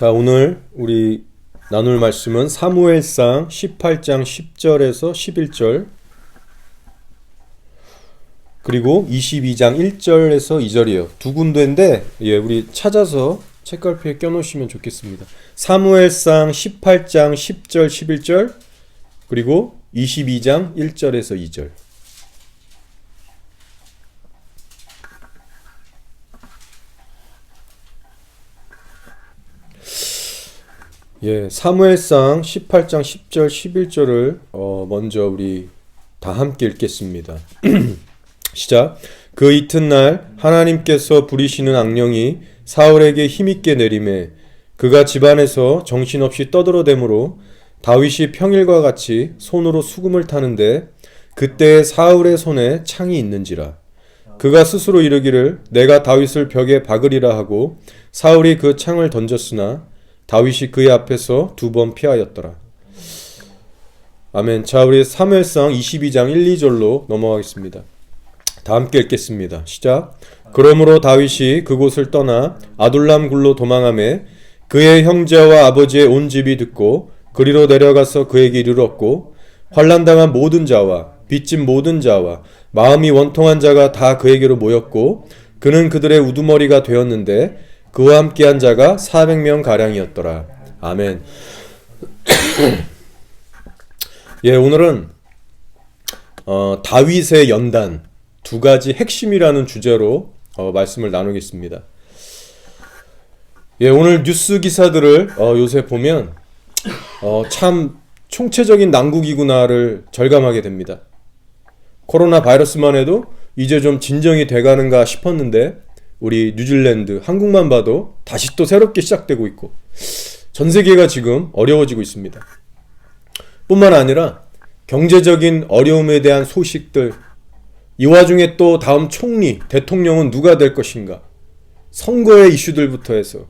자, 오늘 우리 나눌 말씀은 사무엘상 18장 10절에서 11절 그리고 22장 1절에서 2절이에요. 두 군데인데 우리 찾아서 책갈피에 껴놓으시면 좋겠습니다. 사무엘상 18장 10절 11절 그리고 22장 1절에서 2절. 사무엘상 18장 10절 11절을 먼저 우리 다 함께 읽겠습니다. 시작. 그 이튿날 하나님께서 부리시는 악령이 사울에게 힘있게 내림에 그가 집안에서 정신없이 떠들어대므로 다윗이 평일과 같이 손으로 수금을 타는데 그때 사울의 손에 창이 있는지라. 그가 스스로 이르기를 내가 다윗을 벽에 박으리라 하고 사울이 그 창을 던졌으나 다윗이 그의 앞에서 2번 피하였더라. 아멘. 자, 우리 사무엘상 22장 1, 2절로 넘어가겠습니다. 다 함께 읽겠습니다. 시작. 그러므로 다윗이 그곳을 떠나 아둘람 굴로 도망하매 그의 형제와 아버지의 온 집이 듣고 그리로 내려가서 그에게 이르렀고 환난당한 모든 자와 빚진 모든 자와 마음이 원통한 자가 다 그에게로 모였고 그는 그들의 우두머리가 되었는데 그와 함께한 자가 400명 가량이었더라. 아멘. 오늘은 다윗의 연단 두 가지 핵심이라는 주제로 말씀을 나누겠습니다. 오늘 뉴스 기사들을 요새 보면 참 총체적인 난국이구나를 절감하게 됩니다. 코로나 바이러스만 해도 이제 좀 진정이 돼가는가 싶었는데 우리 뉴질랜드, 한국만 봐도 다시 또 새롭게 시작되고 있고 전 세계가 지금 어려워지고 있습니다. 뿐만 아니라 경제적인 어려움에 대한 소식들, 이 와중에 또 다음 총리, 대통령은 누가 될 것인가, 선거의 이슈들부터 해서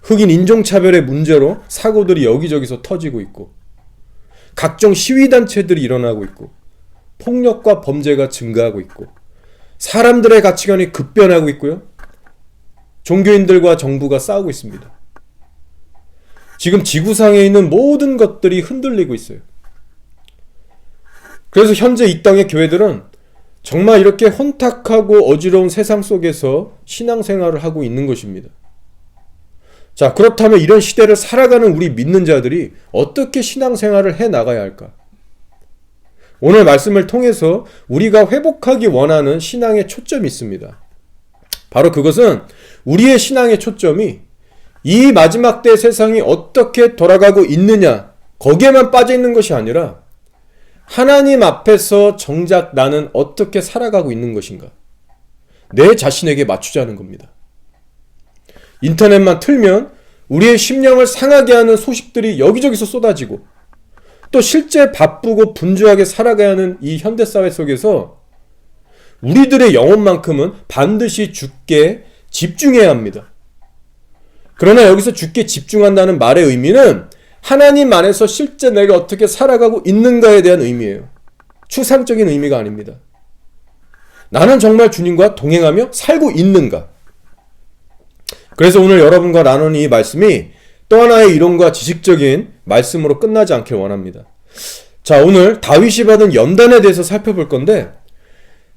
흑인 인종차별의 문제로 사고들이 여기저기서 터지고 있고 각종 시위단체들이 일어나고 있고 폭력과 범죄가 증가하고 있고 사람들의 가치관이 급변하고 있고요. 종교인들과 정부가 싸우고 있습니다. 지금 지구상에 있는 모든 것들이 흔들리고 있어요. 그래서 현재 이 땅의 교회들은 정말 이렇게 혼탁하고 어지러운 세상 속에서 신앙생활을 하고 있는 것입니다. 자, 그렇다면 이런 시대를 살아가는 우리 믿는 자들이 어떻게 신앙생활을 해 나가야 할까? 오늘 말씀을 통해서 우리가 회복하기 원하는 신앙의 초점이 있습니다. 바로 그것은 우리의 신앙의 초점이 이 마지막 때 세상이 어떻게 돌아가고 있느냐, 거기에만 빠져 있는 것이 아니라 하나님 앞에서 정작 나는 어떻게 살아가고 있는 것인가, 내 자신에게 맞추자는 겁니다. 인터넷만 틀면 우리의 심령을 상하게 하는 소식들이 여기저기서 쏟아지고 또 실제 바쁘고 분주하게 살아가야 하는 이 현대사회 속에서 우리들의 영혼만큼은 반드시 주께 집중해야 합니다. 그러나 여기서 주께 집중한다는 말의 의미는 하나님 안에서 실제 내가 어떻게 살아가고 있는가에 대한 의미예요. 추상적인 의미가 아닙니다. 나는 정말 주님과 동행하며 살고 있는가. 그래서 오늘 여러분과 나누는 이 말씀이 또 하나의 이론과 지식적인 말씀으로 끝나지 않길 원합니다. 자, 오늘 다윗이 받은 연단에 대해서 살펴볼 건데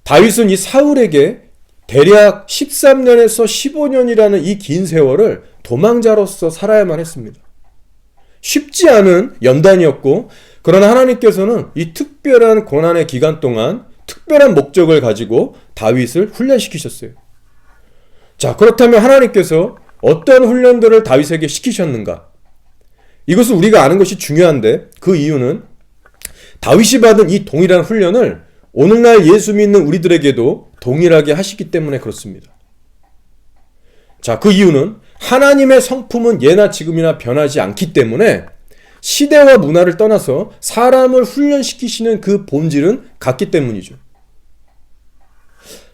다윗은 이 사울에게 대략 13년에서 15년이라는 이 긴 세월을 도망자로서 살아야만 했습니다. 쉽지 않은 연단이었고 그러나 하나님께서는 이 특별한 고난의 기간 동안 특별한 목적을 가지고 다윗을 훈련시키셨어요. 자, 그렇다면 하나님께서 어떤 훈련들을 다윗에게 시키셨는가? 이것은 우리가 아는 것이 중요한데 그 이유는 다윗이 받은 이 동일한 훈련을 오늘날 예수 믿는 우리들에게도 동일하게 하시기 때문에 그렇습니다. 자, 그 이유는 하나님의 성품은 예나 지금이나 변하지 않기 때문에 시대와 문화를 떠나서 사람을 훈련시키시는 그 본질은 같기 때문이죠.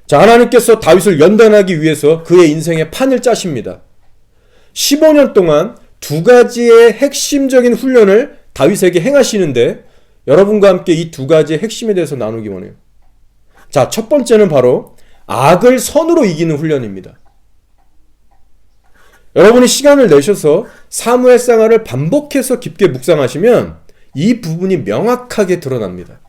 자, 하나님께서 다윗을 연단하기 위해서 그의 인생의 판을 짜십니다. 15년 동안 두 가지의 핵심적인 훈련을 다윗에게 행하시는데 여러분과 함께 이 두 가지의 핵심에 대해서 나누기 원해요. 자, 첫 번째는 바로 악을 선으로 이기는 훈련입니다. 여러분이 시간을 내셔서 사무엘상하를 반복해서 깊게 묵상하시면 이 부분이 명확하게 드러납니다.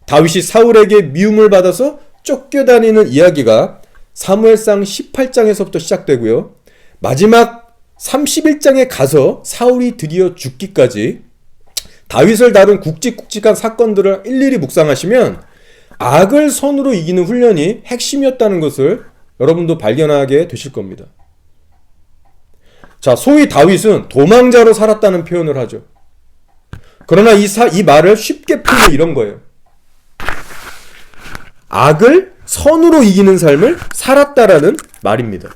다윗이 사울에게 미움을 받아서 쫓겨다니는 이야기가 사무엘상 18장에서부터 시작되고요. 마지막 31장에 가서 사울이 드디어 죽기까지 다윗을 다룬 굵직굵직한 사건들을 일일이 묵상하시면 악을 선으로 이기는 훈련이 핵심이었다는 것을 여러분도 발견하게 되실 겁니다. 자, 소위 다윗은 도망자로 살았다는 표현을 하죠. 그러나 이 말을 쉽게 풀면 이런 거예요. 악을 선으로 이기는 삶을 살았다라는 말입니다.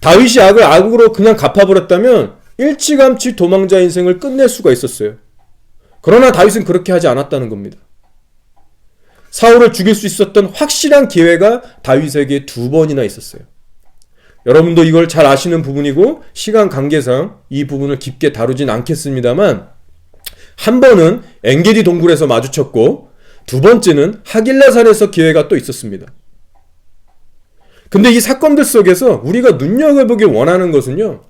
다윗이 악을 악으로 그냥 갚아버렸다면 일찌감치 도망자 인생을 끝낼 수가 있었어요. 그러나 다윗은 그렇게 하지 않았다는 겁니다. 사울을 죽일 수 있었던 확실한 기회가 다윗에게 2번이나 있었어요. 여러분도 이걸 잘 아시는 부분이고 시간 관계상 이 부분을 깊게 다루진 않겠습니다만, 한 번은 엔게디 동굴에서 마주쳤고 2번째는 하길라산에서 기회가 또 있었습니다. 근데 이 사건들 속에서 우리가 눈여겨보길 원하는 것은요,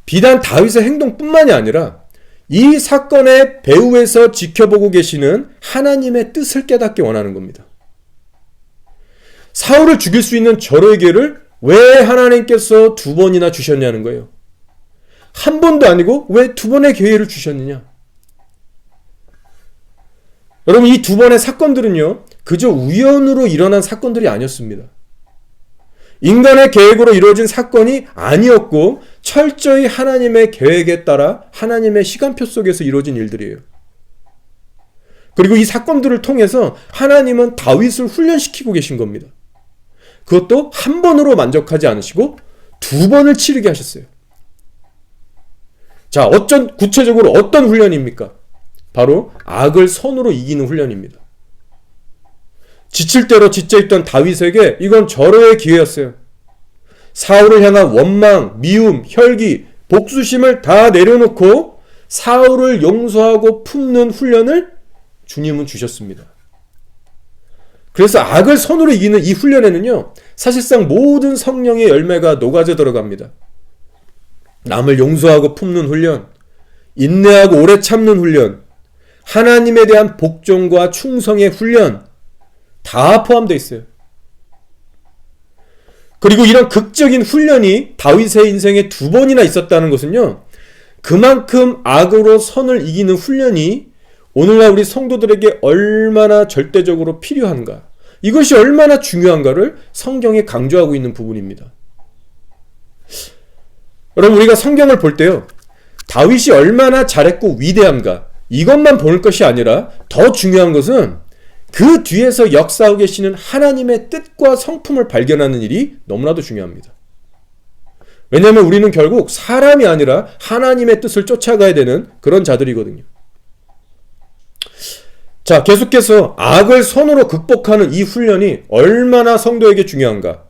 비단 다윗의 행동뿐만이 아니라 이 사건의 배후에서 지켜보고 계시는 하나님의 뜻을 깨닫기 원하는 겁니다. 사울을 죽일 수 있는 절호의 기회를 왜 하나님께서 2번이나 주셨냐는 거예요. 한 번도 아니고 왜 2번의 기회를 주셨느냐. 여러분, 이 2번의 사건들은요, 그저 우연으로 일어난 사건들이 아니었습니다. 인간의 계획으로 이루어진 사건이 아니었고 철저히 하나님의 계획에 따라 하나님의 시간표 속에서 이루어진 일들이에요. 그리고 이 사건들을 통해서 하나님은 다윗을 훈련시키고 계신 겁니다. 그것도 한 번으로 만족하지 않으시고 2번을 치르게 하셨어요. 자, 구체적으로 어떤 훈련입니까? 바로 악을 선으로 이기는 훈련입니다. 지칠 대로 지쳐있던 다윗에게 이건 절호의 기회였어요. 사울을 향한 원망, 미움, 혈기, 복수심을 다 내려놓고 사울을 용서하고 품는 훈련을 주님은 주셨습니다. 그래서 악을 선으로 이기는 이 훈련에는요, 사실상 모든 성령의 열매가 녹아져 들어갑니다. 남을 용서하고 품는 훈련, 인내하고 오래 참는 훈련, 하나님에 대한 복종과 충성의 훈련, 다 포함되어 있어요. 그리고 이런 극적인 훈련이 다윗의 인생에 2번이나 있었다는 것은요, 그만큼 악으로 선을 이기는 훈련이 오늘날 우리 성도들에게 얼마나 절대적으로 필요한가, 이것이 얼마나 중요한가를 성경에 강조하고 있는 부분입니다. 여러분, 우리가 성경을 볼 때요, 다윗이 얼마나 잘했고 위대한가, 이것만 볼 것이 아니라 더 중요한 것은 그 뒤에서 역사하고 계시는 하나님의 뜻과 성품을 발견하는 일이 너무나도 중요합니다. 왜냐하면 우리는 결국 사람이 아니라 하나님의 뜻을 쫓아가야 되는 그런 자들이거든요. 자, 계속해서 악을 선으로 극복하는 이 훈련이 얼마나 성도에게 중요한가,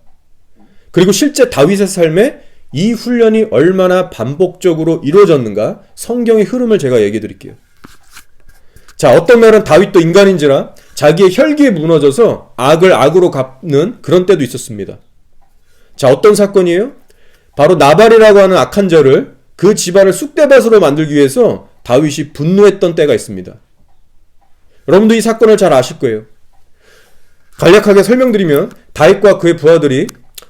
그리고 실제 다윗의 삶에 이 훈련이 얼마나 반복적으로 이루어졌는가, 성경의 흐름을 제가 얘기해 드릴게요. 자, 어떤 날은 다윗도 인간인지라 자기의 혈기에 무너져서 악을 악으로 갚는 그런 때도 있었습니다. 자, 어떤 사건이에요? 바로 나발이라고 하는 악한 자를, 그 집안을 쑥대밭으로 만들기 위해서 다윗이 분노했던 때가 있습니다. 여러분도 이 사건을 잘 아실 거예요. 간략하게 설명드리면 다윗과 그의 부하들이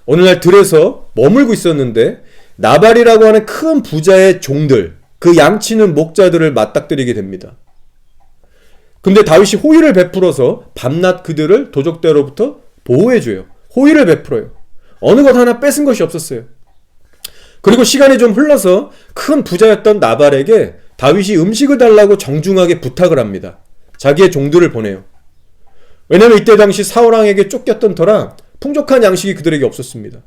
어느 날 들에서 머물고 있었는데 나발이라고 하는 큰 부자의 종들, 그 양치는 목자들을 맞닥뜨리게 됩니다. 근데 다윗이 호의를 베풀어서 밤낮 그들을 도적대로부터 보호해줘요. 호의를 베풀어요. 어느 것 하나 뺏은 것이 없었어요. 그리고 시간이 좀 흘러서 큰 부자였던 나발에게 다윗이 음식을 달라고 정중하게 부탁을 합니다. 자기의 종들을 보내요. 왜냐하면 이때 당시 사울왕에게 쫓겼던 터라 풍족한 양식이 그들에게 없었습니다.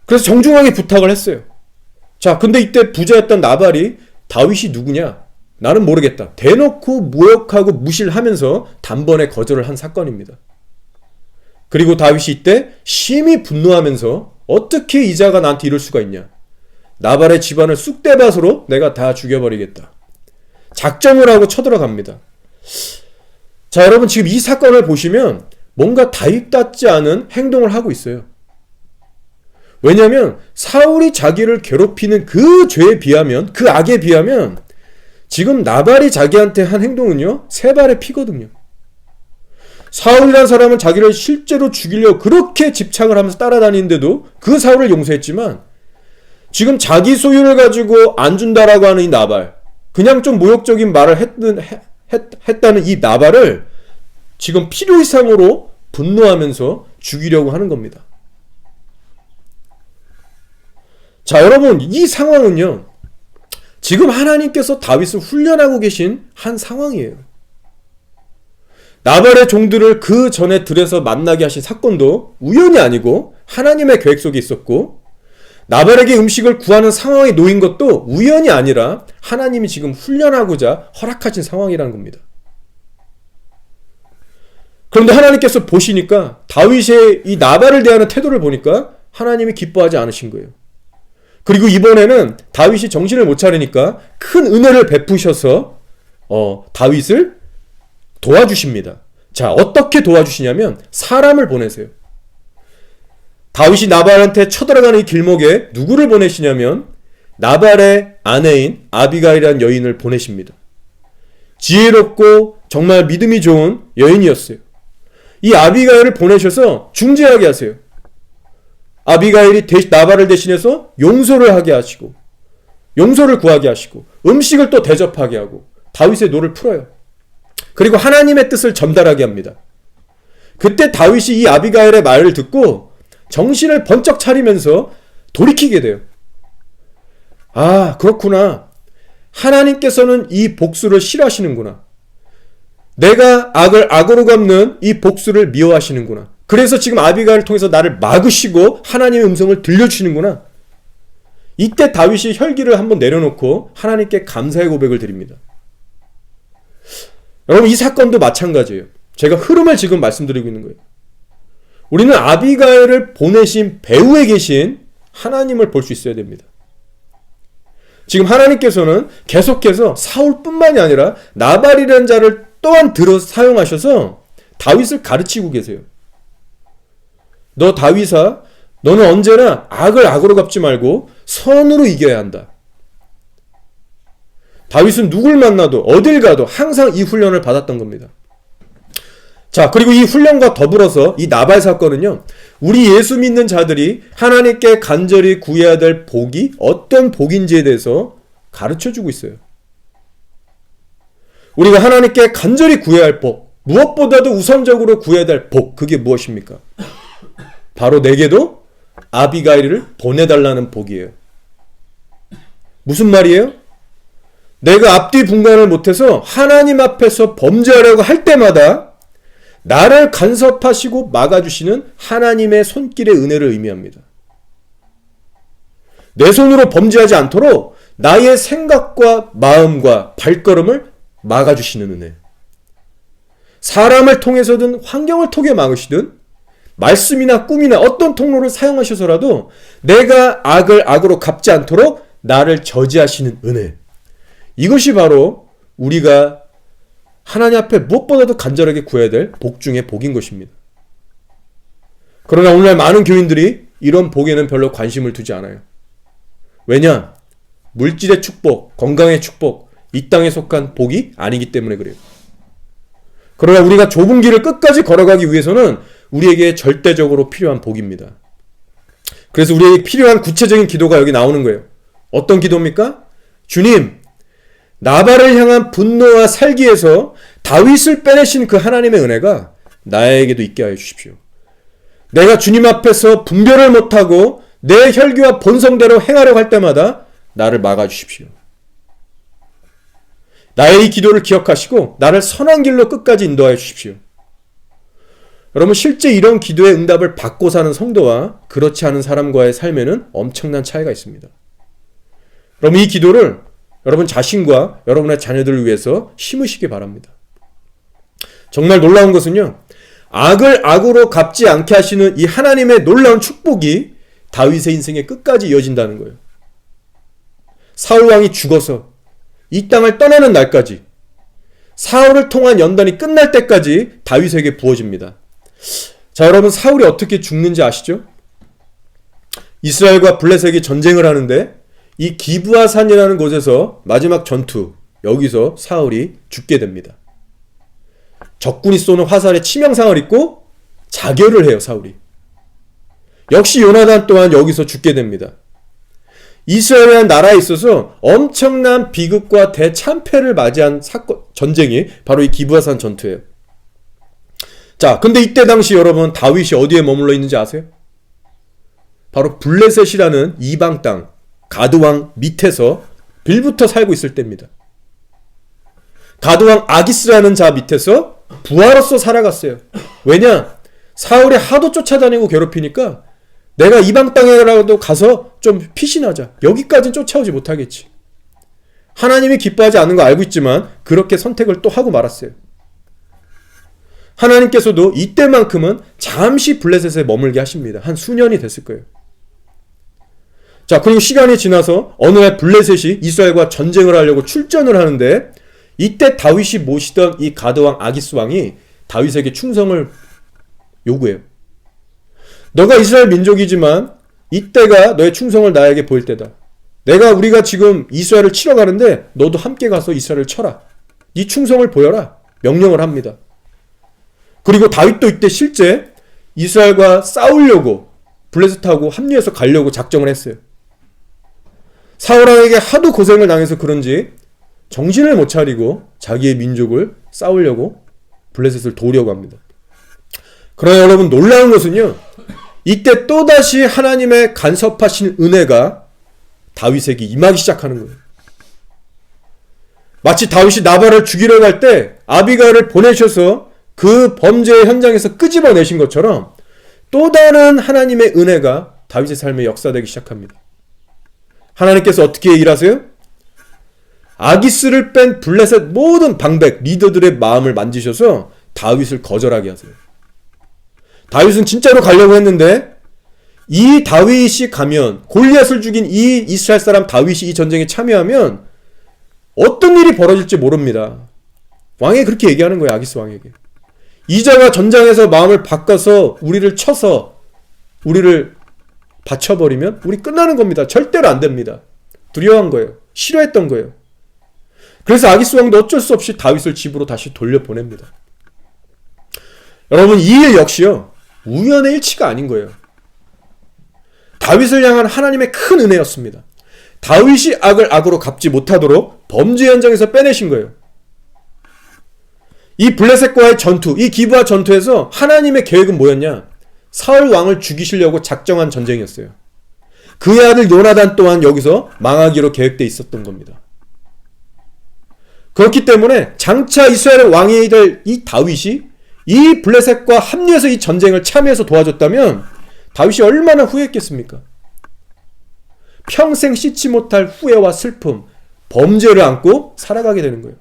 그래서 정중하게 부탁을 했어요. 자, 근데 이때 부자였던 나발이 다윗이 누구냐? 나는 모르겠다. 대놓고 모욕하고 무시를 하면서 단번에 거절을 한 사건입니다. 그리고 다윗이 이때 심히 분노하면서 어떻게 이 자가 나한테 이럴 수가 있냐. 나발의 집안을 쑥대밭으로 내가 다 죽여버리겠다. 작정을 하고 쳐들어갑니다. 자, 여러분 지금 이 사건을 보시면 뭔가 다윗답지 않은 행동을 하고 있어요. 왜냐하면 사울이 자기를 괴롭히는 그 죄에 비하면, 그 악에 비하면 지금 나발이 자기한테 한 행동은요, 세 발의 피거든요. 사울이라는 사람은 자기를 실제로 죽이려고 그렇게 집착을 하면서 따라다니는데도 그 사울을 용서했지만, 지금 자기 소유를 가지고 안 준다라고 하는 이 나발, 그냥 좀 모욕적인 말을 했다는 이 나발을 지금 필요 이상으로 분노하면서 죽이려고 하는 겁니다. 자, 여러분, 이 상황은요, 지금 하나님께서 다윗을 훈련하고 계신 한 상황이에요. 나발의 종들을 그 전에 들에서 만나게 하신 사건도 우연이 아니고 하나님의 계획 속에 있었고, 나발에게 음식을 구하는 상황에 놓인 것도 우연이 아니라 하나님이 지금 훈련하고자 허락하신 상황이라는 겁니다. 그런데 하나님께서 보시니까 다윗의 이 나발을 대하는 태도를 보니까 하나님이 기뻐하지 않으신 거예요. 그리고 이번에는 다윗이 정신을 못 차리니까 큰 은혜를 베푸셔서 다윗을 도와주십니다. 자, 어떻게 도와주시냐면 사람을 보내세요. 다윗이 나발한테 쳐들어가는 이 길목에 누구를 보내시냐면 나발의 아내인 아비가일이라는 여인을 보내십니다. 지혜롭고 정말 믿음이 좋은 여인이었어요. 이 아비가일을 보내셔서 중재하게 하세요. 아비가일이 나발을 대신해서 용서를 하게 하시고, 용서를 구하게 하시고, 음식을 또 대접하게 하고, 다윗의 노를 풀어요. 그리고 하나님의 뜻을 전달하게 합니다. 그때 다윗이 이 아비가일의 말을 듣고 정신을 번쩍 차리면서 돌이키게 돼요. 아, 그렇구나. 하나님께서는 이 복수를 싫어하시는구나. 내가 악을 악으로 갚는 이 복수를 미워하시는구나. 그래서 지금 아비가일을 통해서 나를 막으시고 하나님의 음성을 들려주시는구나. 이때 다윗이 혈기를 한번 내려놓고 하나님께 감사의 고백을 드립니다. 여러분, 이 사건도 마찬가지예요. 제가 흐름을 지금 말씀드리고 있는 거예요. 우리는 아비가일을 보내신 배후에 계신 하나님을 볼 수 있어야 됩니다. 지금 하나님께서는 계속해서 사울뿐만이 아니라 나발이라는 자를 또한 들어 사용하셔서 다윗을 가르치고 계세요. 너 다윗아, 너는 언제나 악을 악으로 갚지 말고 선으로 이겨야 한다. 다윗은 누굴 만나도 어딜 가도 항상 이 훈련을 받았던 겁니다. 자, 그리고 이 훈련과 더불어서 이 나발 사건은요, 우리 예수 믿는 자들이 하나님께 간절히 구해야 될 복이 어떤 복인지에 대해서 가르쳐주고 있어요. 우리가 하나님께 간절히 구해야 할 복, 무엇보다도 우선적으로 구해야 될 복, 그게 무엇입니까? 바로 내게도 아비가일을 보내달라는 복이에요. 무슨 말이에요? 내가 앞뒤 분간을 못해서 하나님 앞에서 범죄하려고 할 때마다 나를 간섭하시고 막아주시는 하나님의 손길의 은혜를 의미합니다. 내 손으로 범죄하지 않도록 나의 생각과 마음과 발걸음을 막아주시는 은혜. 사람을 통해서든 환경을 통해 막으시든 말씀이나 꿈이나 어떤 통로를 사용하셔서라도 내가 악을 악으로 갚지 않도록 나를 저지하시는 은혜. 이것이 바로 우리가 하나님 앞에 무엇보다도 간절하게 구해야 될 복 중의 복인 것입니다. 그러나 오늘날 많은 교인들이 이런 복에는 별로 관심을 두지 않아요. 왜냐? 물질의 축복, 건강의 축복, 이 땅에 속한 복이 아니기 때문에 그래요. 그러나 우리가 좁은 길을 끝까지 걸어가기 위해서는 우리에게 절대적으로 필요한 복입니다. 그래서 우리에게 필요한 구체적인 기도가 여기 나오는 거예요. 어떤 기도입니까? 주님, 나발을 향한 분노와 살기에서 다윗을 빼내신 그 하나님의 은혜가 나에게도 있게 하여 주십시오. 내가 주님 앞에서 분별을 못하고 내 혈기와 본성대로 행하려고 할 때마다 나를 막아주십시오. 나의 이 기도를 기억하시고 나를 선한 길로 끝까지 인도하여 주십시오. 여러분, 실제 이런 기도의 응답을 받고 사는 성도와 그렇지 않은 사람과의 삶에는 엄청난 차이가 있습니다. 여러분, 이 기도를 여러분 자신과 여러분의 자녀들을 위해서 심으시기 바랍니다. 정말 놀라운 것은요, 악을 악으로 갚지 않게 하시는 이 하나님의 놀라운 축복이 다윗의 인생의 끝까지 이어진다는 거예요. 사울왕이 죽어서 이 땅을 떠나는 날까지, 사울을 통한 연단이 끝날 때까지 다윗에게 부어집니다. 자, 여러분, 사울이 어떻게 죽는지 아시죠? 이스라엘과 블레셋이 전쟁을 하는데 이 기브아산이라는 곳에서 마지막 전투, 여기서 사울이 죽게 됩니다. 적군이 쏘는 화살에 치명상을 입고 자결을 해요, 사울이. 역시 요나단 또한 여기서 죽게 됩니다. 이스라엘이라는 나라에 있어서 엄청난 비극과 대참패를 맞이한 전쟁이 바로 이 기브아산 전투예요. 자, 근데 이때 당시 여러분 다윗이 어디에 머물러 있는지 아세요? 바로 블레셋이라는 이방 땅 가드왕 밑에서 빌부터 살고 있을 때입니다. 가드왕 아기스라는 자 밑에서 부하로서 살아갔어요. 왜냐? 사울이 하도 쫓아다니고 괴롭히니까 내가 이방 땅에라도 가서 좀 피신하자. 여기까지는 쫓아오지 못하겠지. 하나님이 기뻐하지 않는 거 알고 있지만 그렇게 선택을 또 하고 말았어요. 하나님께서도 이때만큼은 잠시 블레셋에 머물게 하십니다. 한 수년이 됐을 거예요. 자, 그리고 시간이 지나서 어느 날 블레셋이 이스라엘과 전쟁을 하려고 출전을 하는데 이때 다윗이 모시던 이 가드왕 아기스 왕이 다윗에게 충성을 요구해요. 너가 이스라엘 민족이지만 이때가 너의 충성을 나에게 보일 때다. 우리가 지금 이스라엘을 치러 가는데 너도 함께 가서 이스라엘을 쳐라. 네 충성을 보여라. 명령을 합니다. 그리고 다윗도 이때 실제 이스라엘과 싸우려고 블레셋하고 합류해서 가려고 작정을 했어요. 사울왕에게 하도 고생을 당해서 그런지 정신을 못 차리고 자기의 민족을 싸우려고 블레셋을 도우려고 합니다. 그러나 여러분 놀라운 것은요. 이때 또다시 하나님의 간섭하신 은혜가 다윗에게 임하기 시작하는 거예요. 마치 다윗이 나발을 죽이려고 할 때 아비가일을 보내셔서 그 범죄의 현장에서 끄집어내신 것처럼 또 다른 하나님의 은혜가 다윗의 삶에 역사되기 시작합니다. 하나님께서 어떻게 일하세요? 아기스를 뺀 블레셋 모든 방백, 리더들의 마음을 만지셔서 다윗을 거절하게 하세요. 다윗은 진짜로 가려고 했는데 이 다윗이 가면 골리앗을 죽인 이 이스라엘 사람 다윗이 이 전쟁에 참여하면 어떤 일이 벌어질지 모릅니다. 왕이 그렇게 얘기하는 거예요. 아기스 왕에게. 이자가 전장에서 마음을 바꿔서 우리를 쳐서 우리를 바쳐버리면 우리 끝나는 겁니다. 절대로 안 됩니다. 두려워한 거예요. 싫어했던 거예요. 그래서 아기스 왕도 어쩔 수 없이 다윗을 집으로 다시 돌려보냅니다. 여러분 이 일 역시요. 우연의 일치가 아닌 거예요. 다윗을 향한 하나님의 큰 은혜였습니다. 다윗이 악을 악으로 갚지 못하도록 범죄 현장에서 빼내신 거예요. 이 블레셋과의 전투, 이 기브아 전투에서 하나님의 계획은 뭐였냐? 사울 왕을 죽이시려고 작정한 전쟁이었어요. 그의 아들 요나단 또한 여기서 망하기로 계획되어 있었던 겁니다. 그렇기 때문에 장차 이스라엘의 왕이 될 이 다윗이 이 블레셋과 합류해서 이 전쟁을 참여해서 도와줬다면 다윗이 얼마나 후회했겠습니까? 평생 씻지 못할 후회와 슬픔, 범죄를 안고 살아가게 되는 거예요.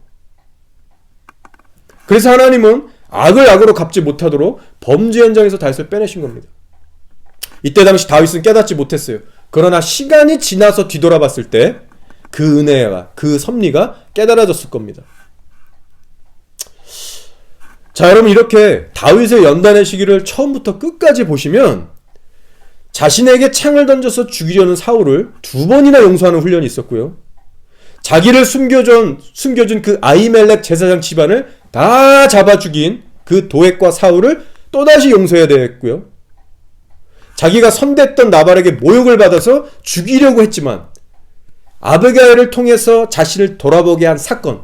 그래서 하나님은 악을 악으로 갚지 못하도록 범죄 현장에서 다윗을 빼내신 겁니다. 이때 당시 다윗은 깨닫지 못했어요. 그러나 시간이 지나서 뒤돌아봤을 때 그 은혜가, 그 섭리가 깨달아졌을 겁니다. 자, 여러분 이렇게 다윗의 연단의 시기를 처음부터 끝까지 보시면 자신에게 창을 던져서 죽이려는 사울을 2번이나 용서하는 훈련이 있었고요. 자기를 숨겨준 그 아히멜렉 제사장 집안을 다 잡아 죽인 그 도액과 사울을 또다시 용서해야 되겠고요. 자기가 선대했던 나발에게 모욕을 받아서 죽이려고 했지만 아비가일을 통해서 자신을 돌아보게 한 사건,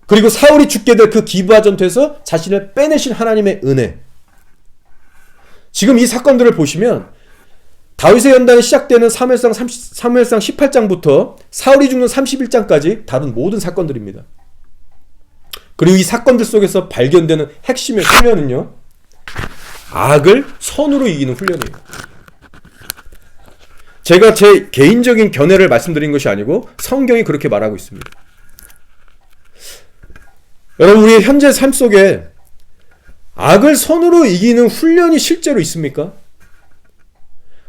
그리고 사울이 죽게 될 그 기브아 전투에서 자신을 빼내신 하나님의 은혜, 지금 이 사건들을 보시면 다윗의 연단이 시작되는 사무엘상 18장부터 사울이 죽는 31장까지 다룬 모든 사건들입니다. 그리고 이 사건들 속에서 발견되는 핵심의 훈련은요, 악을 선으로 이기는 훈련이에요. 제가 제 개인적인 견해를 말씀드린 것이 아니고 성경이 그렇게 말하고 있습니다. 여러분 우리의 현재 삶 속에 악을 선으로 이기는 훈련이 실제로 있습니까?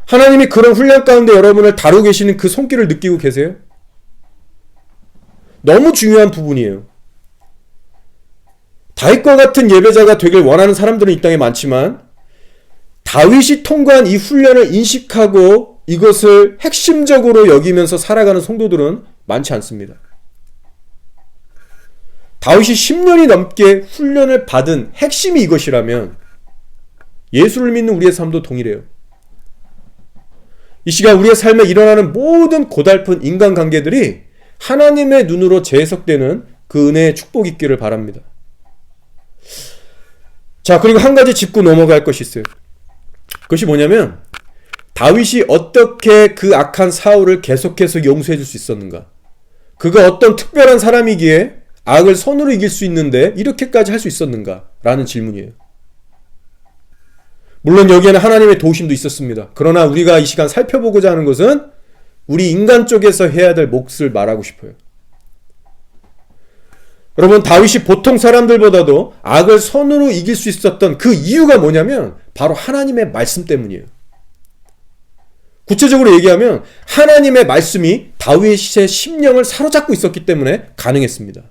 하나님이 그런 훈련 가운데 여러분을 다루고 계시는 그 손길을 느끼고 계세요? 너무 중요한 부분이에요. 다윗과 같은 예배자가 되길 원하는 사람들은 이 땅에 많지만 다윗이 통과한 이 훈련을 인식하고 이것을 핵심적으로 여기면서 살아가는 성도들은 많지 않습니다. 다윗이 10년이 넘게 훈련을 받은 핵심이 이것이라면 예수를 믿는 우리의 삶도 동일해요. 이 시간 우리의 삶에 일어나는 모든 고달픈 인간관계들이 하나님의 눈으로 재해석되는 그 은혜의 축복이 있기를 바랍니다. 자, 그리고 한 가지 짚고 넘어갈 것이 있어요. 그것이 뭐냐면 다윗이 어떻게 그 악한 사울을 계속해서 용서해 줄 수 있었는가? 그가 어떤 특별한 사람이기에 악을 손으로 이길 수 있는데 이렇게까지 할 수 있었는가? 라는 질문이에요. 물론 여기에는 하나님의 도우심도 있었습니다. 그러나 우리가 이 시간 살펴보고자 하는 것은 우리 인간 쪽에서 해야 될 몫을 말하고 싶어요. 여러분, 다윗이 보통 사람들보다도 악을 손으로 이길 수 있었던 그 이유가 뭐냐면 바로 하나님의 말씀 때문이에요. 구체적으로 얘기하면 하나님의 말씀이 다윗의 심령을 사로잡고 있었기 때문에 가능했습니다.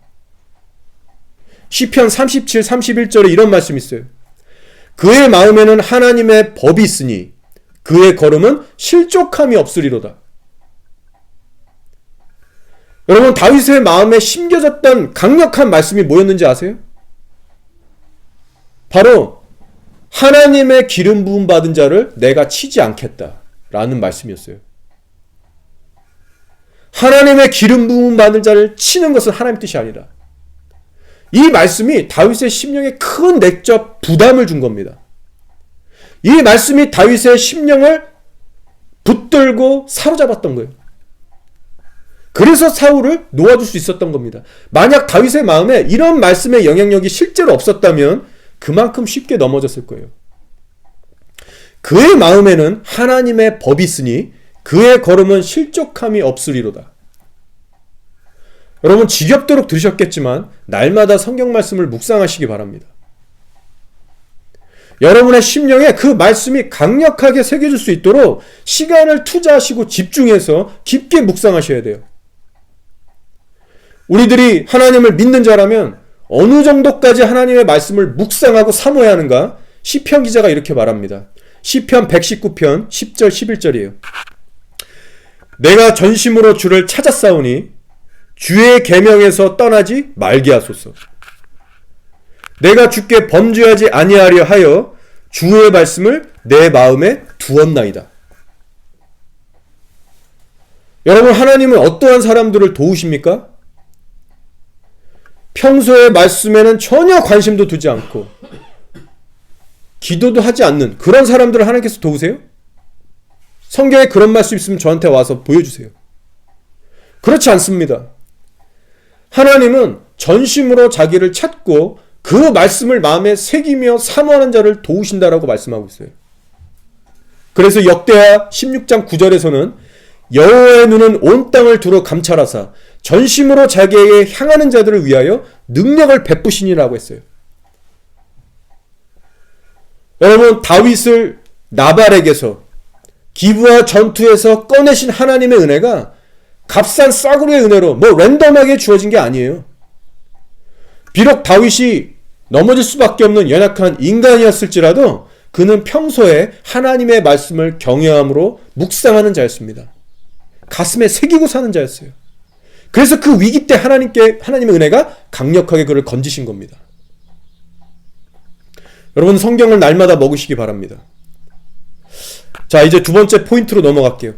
시편 37, 31절에 이런 말씀이 있어요. 그의 마음에는 하나님의 법이 있으니 그의 걸음은 실족함이 없으리로다. 여러분, 다윗의 마음에 심겨졌던 강력한 말씀이 뭐였는지 아세요? 바로 하나님의 기름 부음 받은 자를 내가 치지 않겠다 라는 말씀이었어요. 하나님의 기름 부음 받은 자를 치는 것은 하나님 뜻이 아니라 이 말씀이 다윗의 심령에 큰 내적 부담을 준 겁니다. 이 말씀이 다윗의 심령을 붙들고 사로잡았던 거예요. 그래서 사울을 놓아줄 수 있었던 겁니다. 만약 다윗의 마음에 이런 말씀의 영향력이 실제로 없었다면 그만큼 쉽게 넘어졌을 거예요. 그의 마음에는 하나님의 법이 있으니 그의 걸음은 실족함이 없으리로다. 여러분, 지겹도록 들으셨겠지만 날마다 성경 말씀을 묵상하시기 바랍니다. 여러분의 심령에 그 말씀이 강력하게 새겨질 수 있도록 시간을 투자하시고 집중해서 깊게 묵상하셔야 돼요. 우리들이 하나님을 믿는 자라면 어느 정도까지 하나님의 말씀을 묵상하고 사모해야 하는가? 시편 기자가 이렇게 말합니다. 시편 119편 10절 11절이에요. 내가 전심으로 주를 찾았사오니 주의 계명에서 떠나지 말게 하소서. 내가 주께 범죄하지 아니하려 하여 주의 말씀을 내 마음에 두었나이다. 여러분, 하나님은 어떠한 사람들을 도우십니까? 평소에 말씀에는 전혀 관심도 두지 않고 기도도 하지 않는 그런 사람들을 하나님께서 도우세요? 성경에 그런 말씀 있으면 저한테 와서 보여주세요. 그렇지 않습니다. 하나님은 전심으로 자기를 찾고 그 말씀을 마음에 새기며 사모하는 자를 도우신다라고 말씀하고 있어요. 그래서 역대하 16장 9절에서는 여호와의 눈은 온 땅을 두루 감찰하사 전심으로 자기에게 향하는 자들을 위하여 능력을 베푸시니라고 했어요. 여러분, 다윗을 나발에게서 기브와 전투에서 꺼내신 하나님의 은혜가 값싼 싸구려의 은혜로 랜덤하게 주어진 게 아니에요. 비록 다윗이 넘어질 수밖에 없는 연약한 인간이었을지라도 그는 평소에 하나님의 말씀을 경외함으로 묵상하는 자였습니다. 가슴에 새기고 사는 자였어요. 그래서 그 위기 때 하나님의 은혜가 강력하게 그를 건지신 겁니다. 여러분, 성경을 날마다 먹으시기 바랍니다. 자, 이제 두 번째 포인트로 넘어갈게요.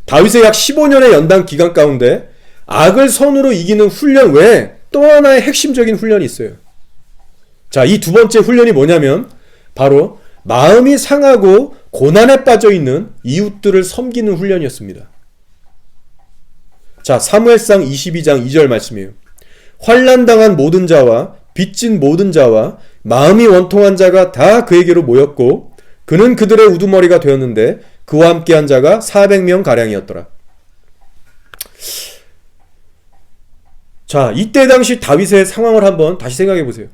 다윗의 약 15년의 연단 기간 가운데 악을 선으로 이기는 훈련 외에 또 하나의 핵심적인 훈련이 있어요. 자, 이 두 번째 훈련이 뭐냐면 바로 마음이 상하고 고난에 빠져 있는 이웃들을 섬기는 훈련이었습니다. 자, 사무엘상 22장 2절 말씀이에요. 환난당한 모든 자와 빚진 모든 자와 마음이 원통한 자가 다 그에게로 모였고 그는 그들의 우두머리가 되었는데 그와 함께한 자가 400명 가량이었더라. 자, 이때 당시 다윗의 상황을 한번 다시 생각해 보세요.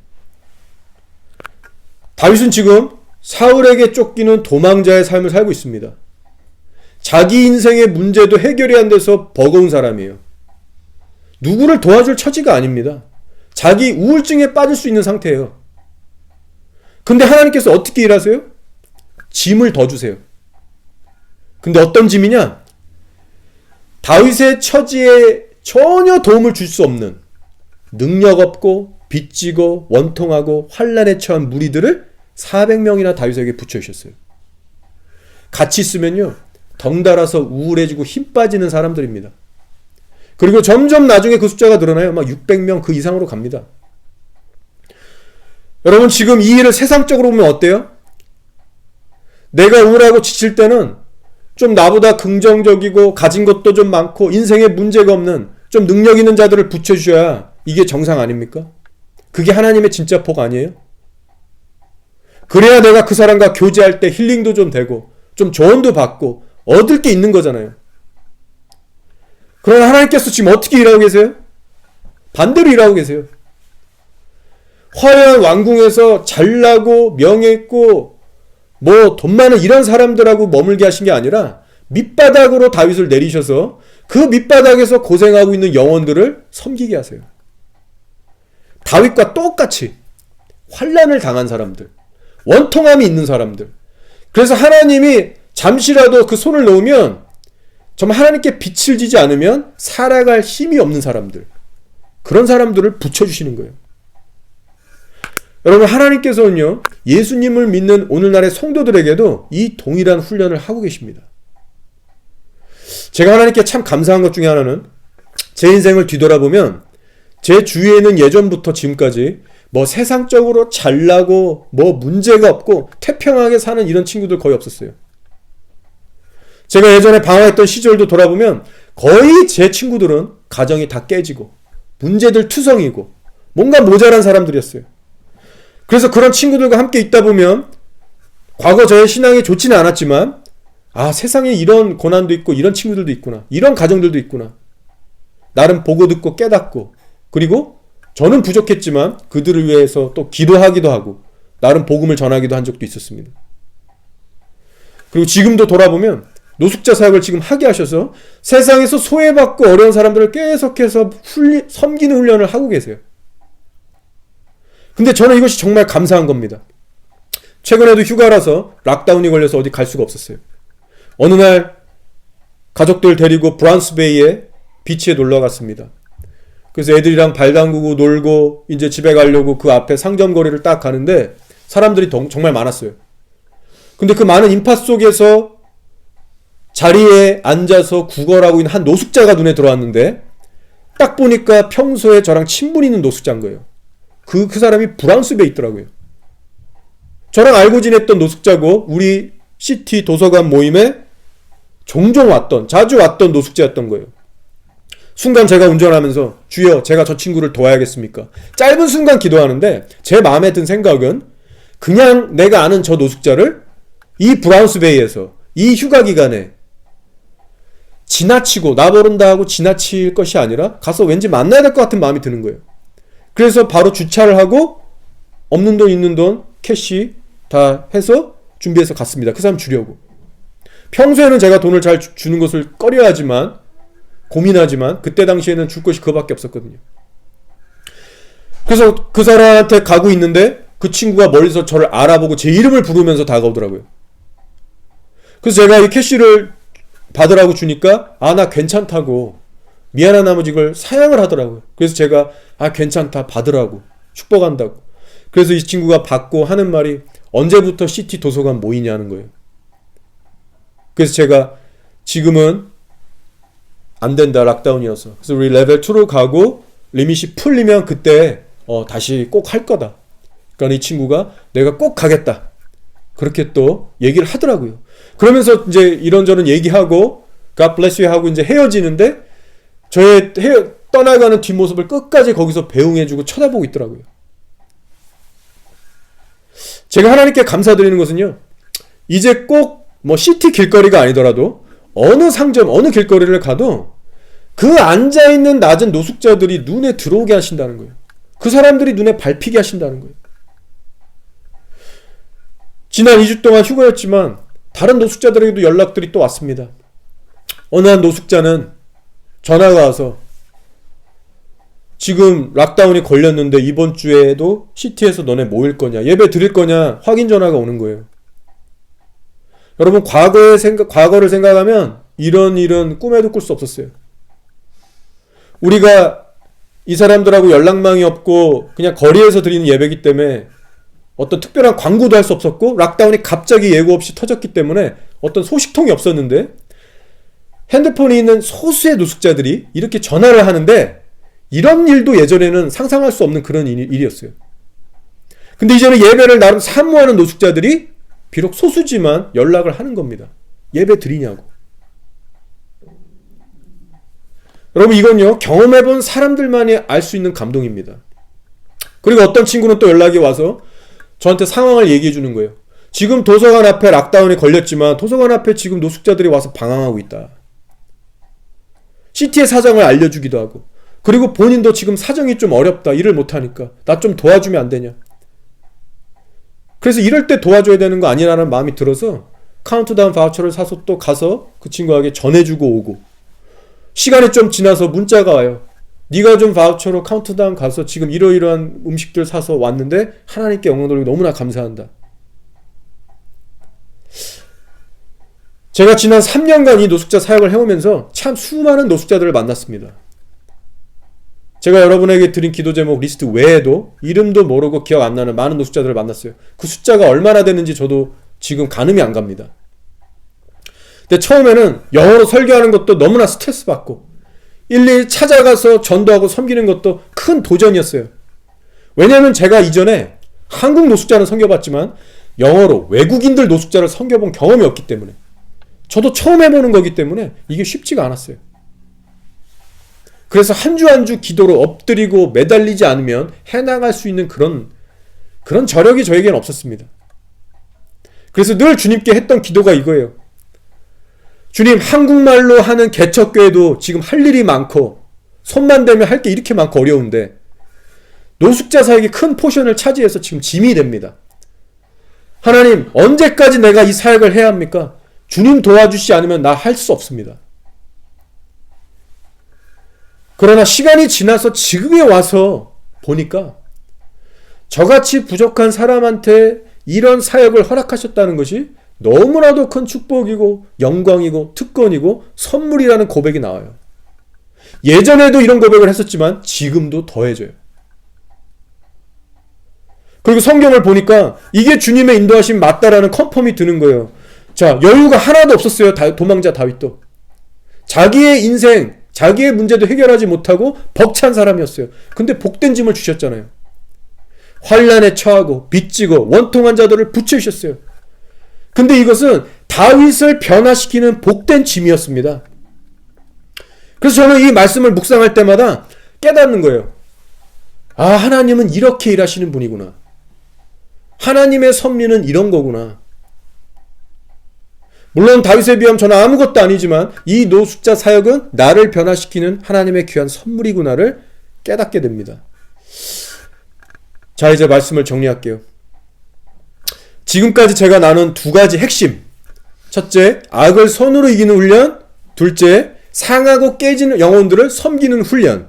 다윗은 지금 사울에게 쫓기는 도망자의 삶을 살고 있습니다. 자기 인생의 문제도 해결이 안 돼서 버거운 사람이에요. 누구를 도와줄 처지가 아닙니다. 자기 우울증에 빠질 수 있는 상태예요. 근데 하나님께서 어떻게 일하세요? 짐을 더 주세요. 근데 어떤 짐이냐? 다윗의 처지에 전혀 도움을 줄 수 없는, 능력 없고 빚지고 원통하고 환난에 처한 무리들을 400명이나 다윗에게 붙여주셨어요. 같이 있으면요, 덩달아서 우울해지고 힘 빠지는 사람들입니다. 그리고 점점 나중에 그 숫자가 늘어나요. 막 600명 그 이상으로 갑니다. 여러분, 지금 이 일을 세상적으로 보면 어때요? 내가 우울하고 지칠 때는 좀 나보다 긍정적이고 가진 것도 좀 많고 인생에 문제가 없는 좀 능력 있는 자들을 붙여주셔야 이게 정상 아닙니까? 그게 하나님의 진짜 복 아니에요? 그래야 내가 그 사람과 교제할 때 힐링도 좀 되고 좀 조언도 받고 얻을 게 있는 거잖아요. 그러나 하나님께서 지금 어떻게 일하고 계세요? 반대로 일하고 계세요. 화려한 왕궁에서 잘나고 명예 있고 뭐 돈 많은 이런 사람들하고 머물게 하신 게 아니라 밑바닥으로 다윗을 내리셔서 그 밑바닥에서 고생하고 있는 영혼들을 섬기게 하세요. 다윗과 똑같이 환난을 당한 사람들, 원통함이 있는 사람들. 그래서 하나님이 잠시라도 그 손을 놓으면 정말 하나님께 빛을 지지 않으면 살아갈 힘이 없는 사람들, 그런 사람들을 붙여주시는 거예요. 여러분, 하나님께서는요, 예수님을 믿는 오늘날의 성도들에게도 이 동일한 훈련을 하고 계십니다. 제가 하나님께 참 감사한 것 중에 하나는 제 인생을 뒤돌아보면 제 주위에는 예전부터 지금까지 뭐 세상적으로 잘나고 뭐 문제가 없고 태평하게 사는 이런 친구들 거의 없었어요. 제가 예전에 방황했던 시절도 돌아보면 거의 제 친구들은 가정이 다 깨지고 문제들 투성이고 뭔가 모자란 사람들이었어요. 그래서 그런 친구들과 함께 있다 보면 과거 저의 신앙이 좋지는 않았지만 아, 세상에 이런 고난도 있고 이런 친구들도 있구나, 이런 가정들도 있구나, 나름 보고 듣고 깨닫고, 그리고 저는 부족했지만 그들을 위해서 또 기도하기도 하고 나름 복음을 전하기도 한 적도 있었습니다. 그리고 지금도 돌아보면 노숙자 사역을 지금 하게 하셔서 세상에서 소외받고 어려운 사람들을 계속해서 섬기는 훈련을 하고 계세요. 근데 저는 이것이 정말 감사한 겁니다. 최근에도 휴가라서 락다운이 걸려서 어디 갈 수가 없었어요. 어느 날 가족들 데리고 브라운스베이에 비치에 놀러 갔습니다. 그래서 애들이랑 발 담그고 놀고 이제 집에 가려고 그 앞에 상점거리를 딱 가는데 사람들이 정말 많았어요. 근데 그 많은 인파 속에서 자리에 앉아서 구걸하고 있는 한 노숙자가 눈에 들어왔는데 딱 보니까 평소에 저랑 친분이 있는 노숙자인 거예요. 그 사람이 브라운스베이에 있더라고요. 저랑 알고 지냈던 노숙자고 우리 시티 도서관 모임에 종종 자주 왔던 노숙자였던 거예요. 순간 제가 운전하면서 주여, 제가 저 친구를 도와야겠습니까? 짧은 순간 기도하는데 제 마음에 든 생각은 그냥 내가 아는 저 노숙자를 이 브라운스베이에서 이 휴가 기간에 지나치고 나 모른다 하고 지나칠 것이 아니라 가서 왠지 만나야 될 것 같은 마음이 드는 거예요. 그래서 바로 주차를 하고 없는 돈 있는 돈 캐시 다 해서 준비해서 갔습니다. 그 사람 주려고. 평소에는 제가 돈을 잘 주는 것을 꺼려하지만 고민하지만 그때 당시에는 줄 것이 그거밖에 없었거든요. 그래서 그 사람한테 가고 있는데 그 친구가 멀리서 저를 알아보고 제 이름을 부르면서 다가오더라고요. 그래서 제가 이 캐시를 받으라고 주니까 아, 나 괜찮다고 미안한 나머지 이걸 사양을 하더라고요. 그래서 제가 아, 괜찮다, 받으라고, 축복한다고. 그래서 이 친구가 받고 하는 말이 언제부터 시티 도서관 모이냐는 거예요. 그래서 제가 지금은 안 된다, 락다운이어서. 그래서 우리 레벨 2로 가고 리밋이 풀리면 그때 다시 꼭 할 거다. 그러니까 이 친구가 내가 꼭 가겠다, 그렇게 또 얘기를 하더라고요. 그러면서 이제 이런저런 얘기하고 God bless you 하고 이제 헤어지는데 저의 떠나가는 뒷모습을 끝까지 거기서 배웅해주고 쳐다보고 있더라고요. 제가 하나님께 감사드리는 것은요, 이제 꼭 뭐 시티 길거리가 아니더라도 어느 상점, 어느 길거리를 가도 그 앉아있는 낮은 노숙자들이 눈에 들어오게 하신다는 거예요. 그 사람들이 눈에 밟히게 하신다는 거예요. 지난 2주 동안 휴가였지만 다른 노숙자들에게도 연락들이 또 왔습니다. 어느 한 노숙자는 전화가 와서 지금 락다운이 걸렸는데 이번 주에도 시티에서 너네 모일 거냐, 예배 드릴 거냐 확인 전화가 오는 거예요. 여러분 과거를 생각하면 이런 일은 꿈에도 꿀 수 없었어요. 우리가 이 사람들하고 연락망이 없고 그냥 거리에서 드리는 예배이기 때문에 어떤 특별한 광고도 할 수 없었고 락다운이 갑자기 예고 없이 터졌기 때문에 어떤 소식통이 없었는데 핸드폰이 있는 소수의 노숙자들이 이렇게 전화를 하는데 이런 일도 예전에는 상상할 수 없는 그런 일이었어요. 근데 이제는 예배를 나름 사모하는 노숙자들이 비록 소수지만 연락을 하는 겁니다. 예배 드리냐고. 여러분 이건요 경험해본 사람들만이 알 수 있는 감동입니다. 그리고 어떤 친구는 또 연락이 와서 저한테 상황을 얘기해 주는 거예요. 지금 도서관 앞에 락다운이 걸렸지만 도서관 앞에 지금 노숙자들이 와서 방황하고 있다. CT의 사정을 알려주기도 하고 그리고 본인도 지금 사정이 좀 어렵다. 일을 못하니까 나 좀 도와주면 안 되냐. 그래서 이럴 때 도와줘야 되는 거 아니라는 마음이 들어서 카운트다운 바우처를 사서 또 가서 그 친구에게 전해주고 오고 시간이 좀 지나서 문자가 와요. 네가 좀 바우처로 카운트다운 가서 지금 이러이러한 음식들 사서 왔는데 하나님께 영광 돌리고 너무나 감사한다. 제가 지난 3년간 이 노숙자 사역을 해오면서 참 수많은 노숙자들을 만났습니다. 제가 여러분에게 드린 기도 제목 리스트 외에도 이름도 모르고 기억 안 나는 많은 노숙자들을 만났어요. 그 숫자가 얼마나 되는지 저도 지금 가늠이 안 갑니다. 근데 처음에는 영어로 설교하는 것도 너무나 스트레스 받고 일일이 찾아가서 전도하고 섬기는 것도 큰 도전이었어요. 왜냐하면 제가 이전에 한국 노숙자는 섬겨봤지만 영어로 외국인들 노숙자를 섬겨본 경험이 없기 때문에 저도 처음 해보는 거기 때문에 이게 쉽지가 않았어요. 그래서 한 주 한 주 기도로 엎드리고 매달리지 않으면 해나갈 수 있는 그런 저력이 저에게는 없었습니다. 그래서 늘 주님께 했던 기도가 이거예요. 주님, 한국말로 하는 개척교회도 지금 할 일이 많고 손만 대면 할 게 이렇게 많고 어려운데 노숙자 사역이 큰 포션을 차지해서 지금 짐이 됩니다. 하나님, 언제까지 내가 이 사역을 해야 합니까? 주님 도와주시지 않으면 나 할 수 없습니다. 그러나 시간이 지나서 지금에 와서 보니까 저같이 부족한 사람한테 이런 사역을 허락하셨다는 것이 너무나도 큰 축복이고 영광이고 특권이고 선물이라는 고백이 나와요. 예전에도 이런 고백을 했었지만 지금도 더해져요. 그리고 성경을 보니까 이게 주님의 인도하심 맞다라는 컨펌이 드는 거예요. 자, 여유가 하나도 없었어요. 도망자 다윗도. 자기의 인생, 자기의 문제도 해결하지 못하고 벅찬 사람이었어요. 근데 복된 짐을 주셨잖아요. 환난에 처하고 빚지고 원통한 자들을 붙여주셨어요. 근데 이것은 다윗을 변화시키는 복된 짐이었습니다. 그래서 저는 이 말씀을 묵상할 때마다 깨닫는 거예요. 아, 하나님은 이렇게 일하시는 분이구나. 하나님의 섭리는 이런 거구나. 물론 다윗에 비하면 저는 아무것도 아니지만 이 노숙자 사역은 나를 변화시키는 하나님의 귀한 선물이구나를 깨닫게 됩니다. 자, 이제 말씀을 정리할게요. 지금까지 제가 나눈 두 가지 핵심. 첫째, 악을 선으로 이기는 훈련. 둘째, 상하고 깨지는 영혼들을 섬기는 훈련.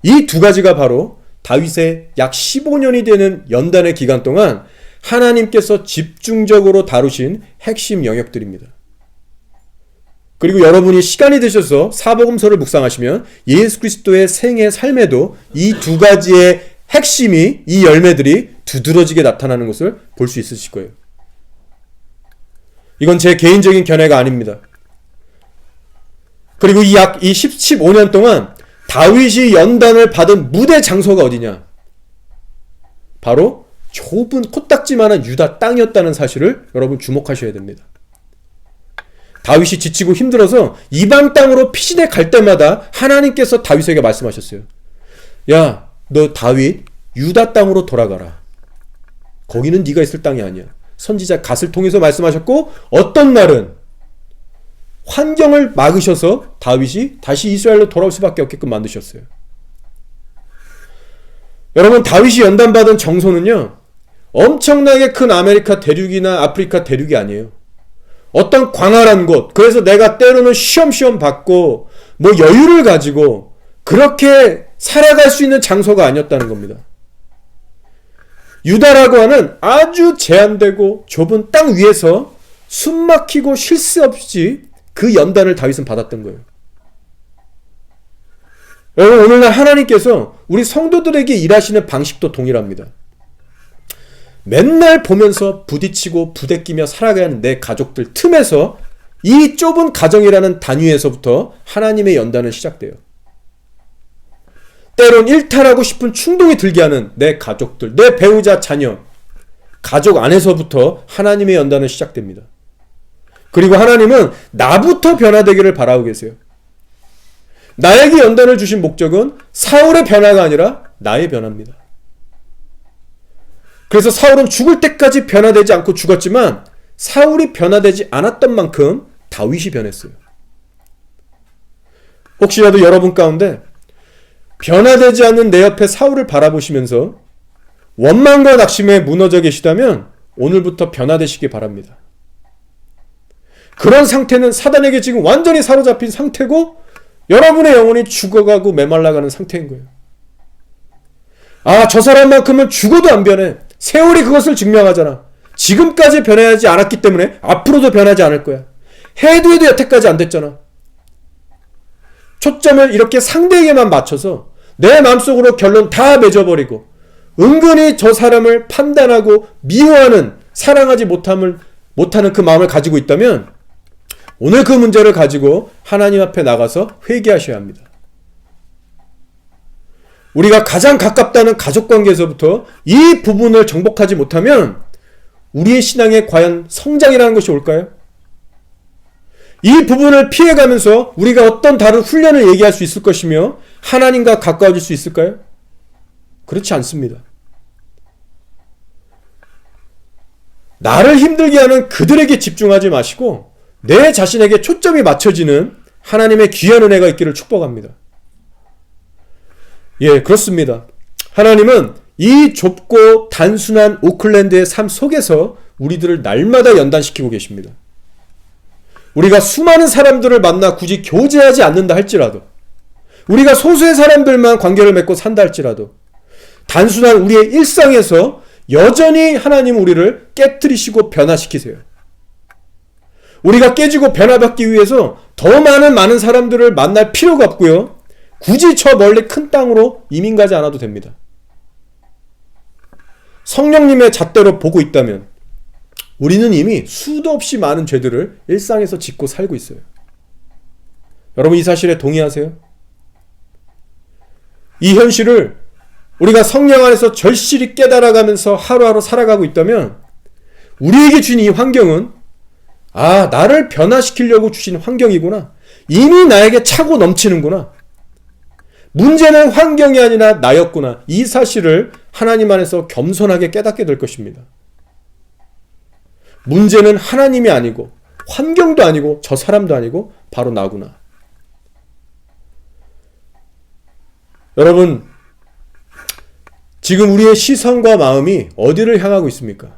이 두 가지가 바로 다윗의 약 15년이 되는 연단의 기간 동안 하나님께서 집중적으로 다루신 핵심 영역들입니다. 그리고 여러분이 시간이 되셔서 사복음서를 묵상하시면 예수 그리스도의 생애 삶에도 이 두 가지의 핵심이, 이 열매들이 두드러지게 나타나는 것을 볼 수 있으실 거예요. 이건 제 개인적인 견해가 아닙니다. 그리고 이 15년 동안 다윗이 연단을 받은 무대 장소가 어디냐? 바로 좁은 코딱지만한 유다 땅이었다는 사실을 여러분 주목하셔야 됩니다. 다윗이 지치고 힘들어서 이방 땅으로 피신해 갈 때마다 하나님께서 다윗에게 말씀하셨어요. 야, 너 다윗 유다 땅으로 돌아가라. 거기는 네가 있을 땅이 아니야. 선지자 갓을 통해서 말씀하셨고 어떤 날은 환경을 막으셔서 다윗이 다시 이스라엘로 돌아올 수밖에 없게끔 만드셨어요. 여러분, 다윗이 연단받은 정소는요, 엄청나게 큰 아메리카 대륙이나 아프리카 대륙이 아니에요. 어떤 광활한 곳, 그래서 내가 때로는 쉬엄쉬엄 받고 뭐 여유를 가지고 그렇게 살아갈 수 있는 장소가 아니었다는 겁니다. 유다라고 하는 아주 제한되고 좁은 땅 위에서 숨막히고 쉴 새 없이 그 연단을 다윗은 받았던 거예요. 여러분, 오늘날 하나님께서 우리 성도들에게 일하시는 방식도 동일합니다. 맨날 보면서 부딪히고 부대끼며 살아가는 내 가족들 틈에서 이 좁은 가정이라는 단위에서부터 하나님의 연단은 시작돼요. 때론 일탈하고 싶은 충동이 들게 하는 내 가족들, 내 배우자, 자녀, 가족 안에서부터 하나님의 연단은 시작됩니다. 그리고 하나님은 나부터 변화되기를 바라고 계세요. 나에게 연단을 주신 목적은 사울의 변화가 아니라 나의 변화입니다. 그래서 사울은 죽을 때까지 변화되지 않고 죽었지만 사울이 변화되지 않았던 만큼 다윗이 변했어요. 혹시라도 여러분 가운데 변화되지 않는 내 옆에 사울을 바라보시면서 원망과 낙심에 무너져 계시다면 오늘부터 변화되시기 바랍니다. 그런 상태는 사단에게 지금 완전히 사로잡힌 상태고 여러분의 영혼이 죽어가고 메말라가는 상태인 거예요. 아, 저 사람만큼은 죽어도 안 변해. 세월이 그것을 증명하잖아. 지금까지 변하지 않았기 때문에 앞으로도 변하지 않을 거야. 해도 여태까지 안 됐잖아. 초점을 이렇게 상대에게만 맞춰서 내 마음속으로 결론 다 맺어버리고 은근히 저 사람을 판단하고 미워하는, 사랑하지 못하는 그 마음을 가지고 있다면 오늘 그 문제를 가지고 하나님 앞에 나가서 회개하셔야 합니다. 우리가 가장 가깝다는 가족관계에서부터 이 부분을 정복하지 못하면 우리의 신앙에 과연 성장이라는 것이 올까요? 이 부분을 피해가면서 우리가 어떤 다른 훈련을 얘기할 수 있을 것이며 하나님과 가까워질 수 있을까요? 그렇지 않습니다. 나를 힘들게 하는 그들에게 집중하지 마시고 내 자신에게 초점이 맞춰지는 하나님의 귀한 은혜가 있기를 축복합니다. 예, 그렇습니다. 하나님은 이 좁고 단순한 오클랜드의 삶 속에서 우리들을 날마다 연단시키고 계십니다. 우리가 수많은 사람들을 만나 굳이 교제하지 않는다 할지라도, 우리가 소수의 사람들만 관계를 맺고 산다 할지라도, 단순한 우리의 일상에서 여전히 하나님 우리를 깨트리시고 변화시키세요. 우리가 깨지고 변화받기 위해서 더 많은 사람들을 만날 필요가 없고요. 굳이 저 멀리 큰 땅으로 이민 가지 않아도 됩니다. 성령님의 잣대로 보고 있다면 우리는 이미 수도 없이 많은 죄들을 일상에서 짓고 살고 있어요. 여러분, 이 사실에 동의하세요? 이 현실을 우리가 성령 안에서 절실히 깨달아가면서 하루하루 살아가고 있다면 우리에게 주신 이 환경은 나를 변화시키려고 주신 환경이구나. 이미 나에게 차고 넘치는구나. 문제는 환경이 아니라 나였구나. 이 사실을 하나님 안에서 겸손하게 깨닫게 될 것입니다. 문제는 하나님이 아니고 환경도 아니고 저 사람도 아니고 바로 나구나. 여러분, 지금 우리의 시선과 마음이 어디를 향하고 있습니까?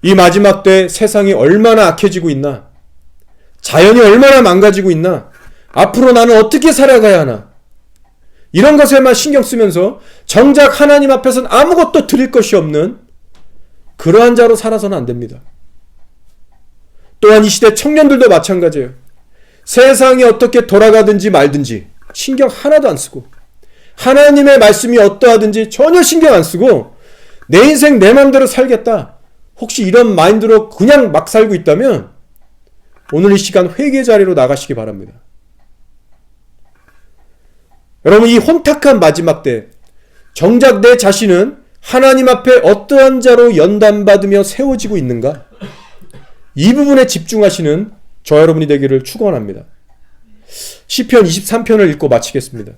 이 마지막 때 세상이 얼마나 악해지고 있나? 자연이 얼마나 망가지고 있나? 앞으로 나는 어떻게 살아가야 하나? 이런 것에만 신경 쓰면서 정작 하나님 앞에서는 아무것도 드릴 것이 없는 그러한 자로 살아서는 안 됩니다. 또한 이 시대 청년들도 마찬가지예요. 세상이 어떻게 돌아가든지 말든지 신경 하나도 안 쓰고 하나님의 말씀이 어떠하든지 전혀 신경 안 쓰고 내 인생 내 마음대로 살겠다. 혹시 이런 마인드로 그냥 막 살고 있다면 오늘 이 시간 회개 자리로 나가시기 바랍니다. 여러분, 이 혼탁한 마지막 때 정작 내 자신은 하나님 앞에 어떠한 자로 연단받으며 세워지고 있는가? 이 부분에 집중하시는 저 여러분이 되기를 축원합니다. 시편 23편을 읽고 마치겠습니다.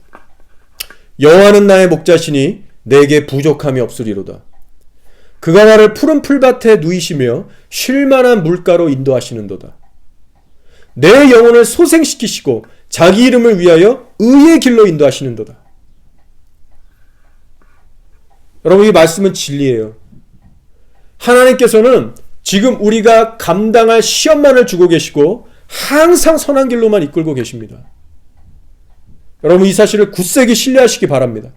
여호와는 나의 목자시니 내게 부족함이 없으리로다. 그가 나를 푸른 풀밭에 누이시며 쉴만한 물가로 인도하시는도다. 내 영혼을 소생시키시고 자기 이름을 위하여 의의 길로 인도하시는도다. 여러분, 이 말씀은 진리예요. 하나님께서는 지금 우리가 감당할 시험만을 주고 계시고 항상 선한 길로만 이끌고 계십니다. 여러분, 이 사실을 굳세게 신뢰하시기 바랍니다.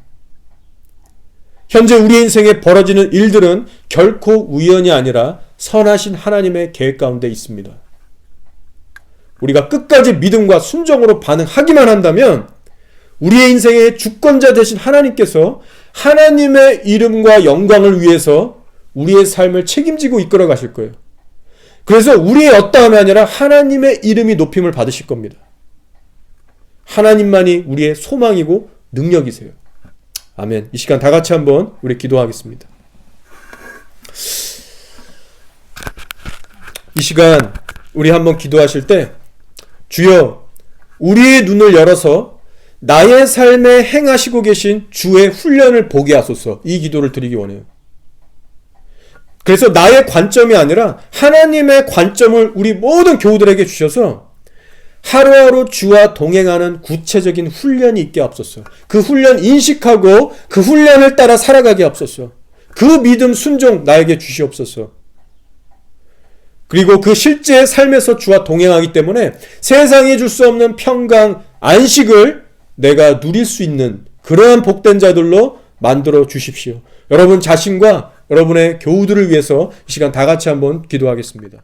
현재 우리 인생에 벌어지는 일들은 결코 우연이 아니라 선하신 하나님의 계획 가운데 있습니다. 우리가 끝까지 믿음과 순종으로 반응하기만 한다면 우리의 인생의 주권자 되신 하나님께서 하나님의 이름과 영광을 위해서 우리의 삶을 책임지고 이끌어 가실 거예요. 그래서 우리의 어떠함이 아니라 하나님의 이름이 높임을 받으실 겁니다. 하나님만이 우리의 소망이고 능력이세요. 아멘. 이 시간 다 같이 한번 우리 기도하겠습니다. 이 시간 우리 한번 기도하실 때 주여 우리의 눈을 열어서 나의 삶에 행하시고 계신 주의 훈련을 보게 하소서. 이 기도를 드리기 원해요. 그래서 나의 관점이 아니라 하나님의 관점을 우리 모든 교우들에게 주셔서 하루하루 주와 동행하는 구체적인 훈련이 있게 앞서서 그 훈련 인식하고 그 훈련을 따라 살아가게 앞서서 그 믿음 순종 나에게 주시옵소서. 그리고 그 실제 삶에서 주와 동행하기 때문에 세상이 줄 수 없는 평강, 안식을 내가 누릴 수 있는 그러한 복된 자들로 만들어 주십시오. 여러분 자신과 여러분의 교우들을 위해서 이 시간 다 같이 한번 기도하겠습니다.